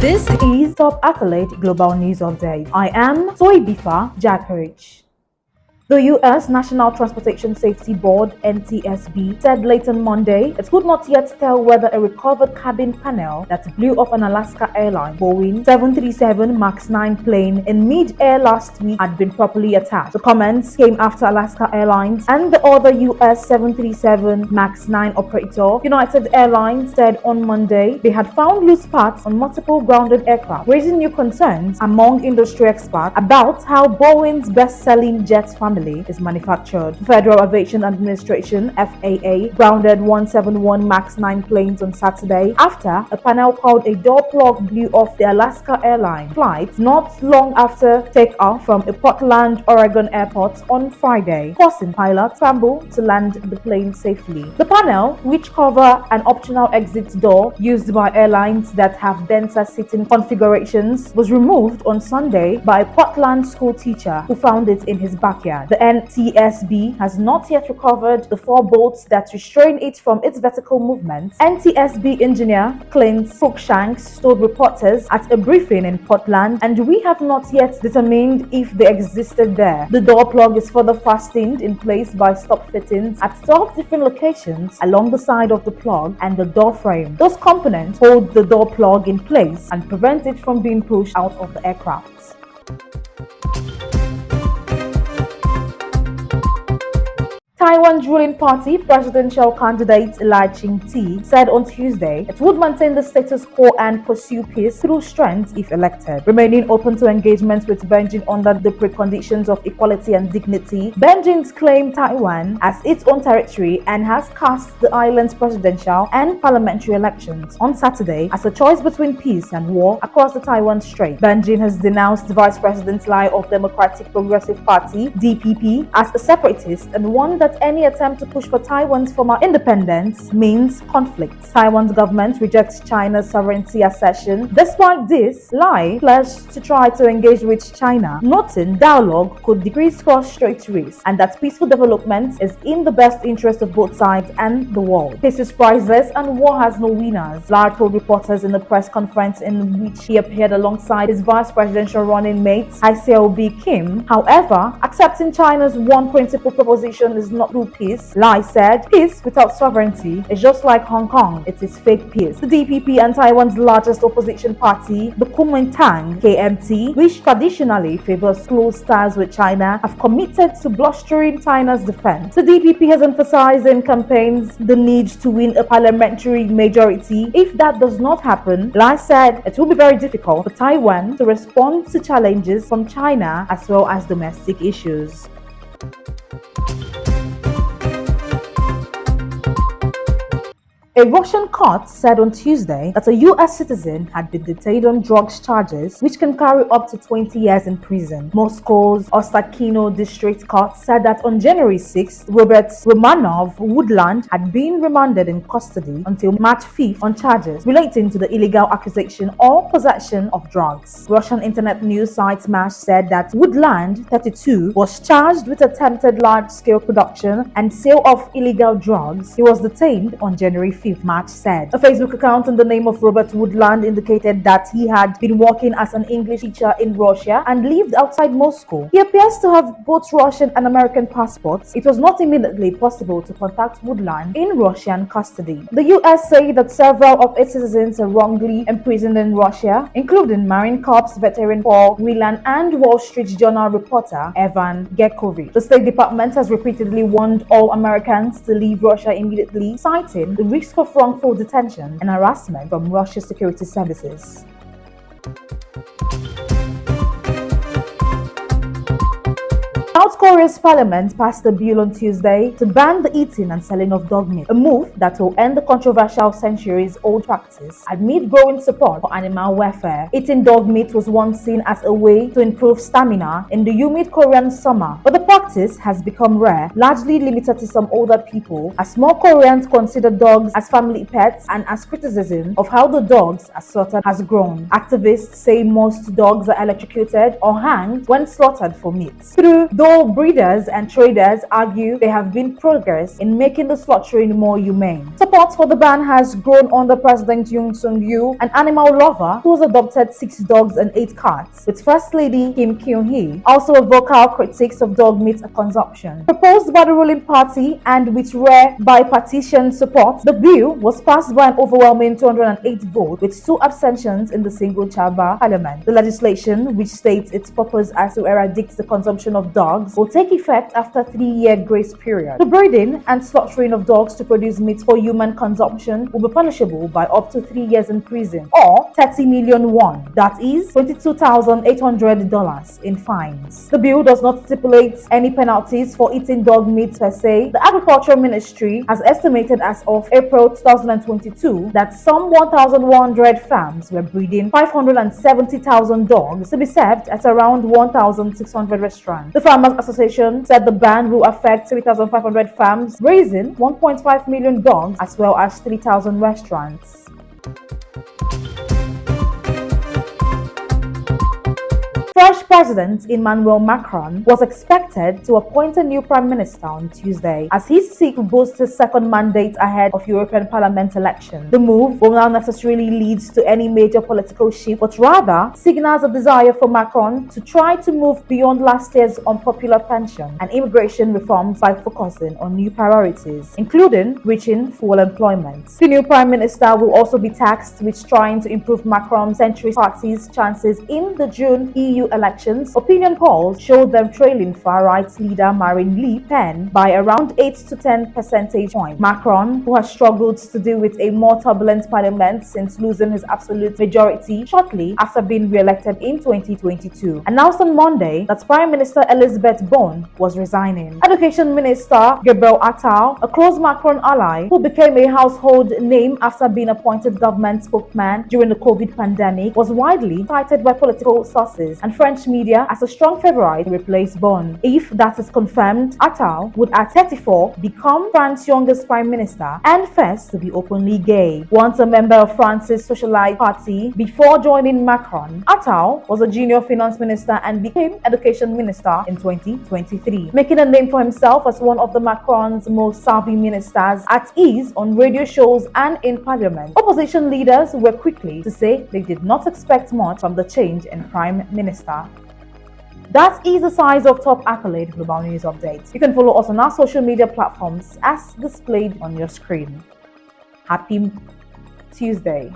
This is Top Accolade Global News Update. I am Toyibifa Jakarich. The U.S. National Transportation Safety Board (NTSB) said late on Monday it could not yet tell whether a recovered cabin panel that blew off an Alaska Airlines Boeing 737 MAX 9 plane in mid-air last week had been properly attached. The comments came after Alaska Airlines and the other U.S. 737 MAX 9 operator, United Airlines, said on Monday they had found loose parts on multiple grounded aircraft, raising new concerns among industry experts about how Boeing's best-selling jet family is manufactured. The Federal Aviation Administration (FAA) grounded 171 MAX 9 planes on Saturday after a panel called a door plug blew off the Alaska Airlines flight not long after takeoff from a Portland, Oregon airport on Friday, causing pilots scramble to land the plane safely. The panel, which cover an optional exit door used by airlines that have denser seating configurations, was removed on Sunday by a Portland school teacher who found it in his backyard. The NTSB has not yet recovered the 4 bolts that restrain it from its vertical movements. NTSB engineer Clint Cruikshanks told reporters at a briefing in Portland, and we have not yet determined if they existed there. The door plug is further fastened in place by stop fittings at 12 different locations along the side of the plug and the door frame. Those components hold the door plug in place and prevent it from being pushed out of the aircraft. Taiwan's ruling party presidential candidate Lai Ching-te said on Tuesday it would maintain the status quo and pursue peace through strength if elected, remaining open to engagement with Beijing under the preconditions of equality and dignity. Beijing's claimed Taiwan as its own territory and has cast the island's presidential and parliamentary elections on Saturday as a choice between peace and war across the Taiwan Strait. Beijing has denounced Vice President Lai of Democratic Progressive Party (DPP) as a separatist and warned that any attempt to push for Taiwan's former independence means conflict. Taiwan's government rejects China's sovereignty assertion. Despite this, Lai pledged to try to engage with China, noting dialogue could decrease cross-strait risks and that peaceful development is in the best interest of both sides and the world. Peace is priceless and war has no winners, Lai told reporters in a press conference in which he appeared alongside his vice presidential running mate, B. Kim. However, accepting China's one principal proposition is not through peace. Lai said, peace without sovereignty is just like Hong Kong, it is fake peace. The DPP and Taiwan's largest opposition party, the Kuomintang KMT, which traditionally favors close ties with China, have committed to blustering China's defense. The DPP has emphasized in campaigns the need to win a parliamentary majority. If that does not happen, Lai said it will be very difficult for Taiwan to respond to challenges from China as well as domestic issues. A Russian court said on Tuesday that a U.S. citizen had been detained on drugs charges which can carry up to 20 years in prison. Moscow's Ostakino District Court said that on January 6, Robert Romanov Woodland had been remanded in custody until March 5th on charges relating to the illegal acquisition or possession of drugs. Russian internet news site Smash said that Woodland, 32, was charged with attempted large-scale production and sale of illegal drugs. He was detained on January 5th. March said. A Facebook account in the name of Robert Woodland indicated that he had been working as an English teacher in Russia and lived outside Moscow. He appears to have both Russian and American passports. It was not immediately possible to contact Woodland in Russian custody. The U.S. say that several of its citizens are wrongly imprisoned in Russia, including Marine Corps veteran Paul Whelan and Wall Street Journal reporter Evan Gershkovich. The State Department has repeatedly warned all Americans to leave Russia immediately, citing the risk of wrongful detention and harassment from Russia's security services. South Korea's parliament passed a bill on Tuesday to ban the eating and selling of dog meat, a move that will end the controversial centuries-old practice amid growing support for animal welfare. Eating dog meat was once seen as a way to improve stamina in the humid Korean summer, but the practice has become rare, largely limited to some older people, as more Koreans consider dogs as family pets and as criticism of how the dogs are slaughtered has grown. Activists say most dogs are electrocuted or hanged when slaughtered for meat. Through those Though breeders and traders argue there have been progress in making the slaughtering more humane. Support for the ban has grown under President Yoon Suk-yeol, an animal lover who has adopted 6 dogs and 8 cats, with First Lady Kim Kyung-hee also a vocal critic of dog meat consumption. Proposed by the ruling party and with rare bipartisan support, the bill was passed by an overwhelming 208 votes with 2 abstentions in the single-chamber parliament. The legislation, which states its purpose as to eradicate the consumption of dogs, will take effect after a 3-year grace period. The breeding and slaughtering of dogs to produce meat for human consumption will be punishable by up to 3 years in prison or 30 million won, that is $22,800 in fines. The bill does not stipulate any penalties for eating dog meat per se. The Agriculture Ministry has estimated as of April 2022 that some 1,100 farms were breeding 570,000 dogs to be served at around 1,600 restaurants. The Farmers Association said the ban will affect 3,500 farms, raising 1.5 million dogs as well as 3,000 restaurants. French President Emmanuel Macron was expected to appoint a new Prime Minister on Tuesday as he seeks to boost his second mandate ahead of European Parliament election. The move will not necessarily lead to any major political shift, but rather signals a desire for Macron to try to move beyond last year's unpopular pension and immigration reforms by focusing on new priorities, including reaching full employment. The new Prime Minister will also be tasked with trying to improve Macron's centrist party's chances in the June EU elections. Opinion polls showed them trailing far-right leader Marine Le Pen by around 8 to 10 percentage points. Macron, who has struggled to deal with a more turbulent parliament since losing his absolute majority shortly after being re-elected in 2022, announced on Monday that Prime Minister Elisabeth Borne was resigning. Education Minister Gabriel Attal, a close Macron ally who became a household name after being appointed government spokesman during the COVID pandemic, was widely cited by political sources and French media as a strong favorite to replace Borne. If that is confirmed, Attal would at 34 become France's youngest prime minister and first to be openly gay. Once a member of France's Socialite Party before joining Macron, Attal was a junior finance minister and became education minister in 2023, making a name for himself as one of the Macron's most savvy ministers, at ease on radio shows and in parliament. Opposition leaders were quickly to say they did not expect much from the change in prime minister. That is the size of top accolade global news updates. You can follow us on our social media platforms as displayed on your screen. Happy Tuesday.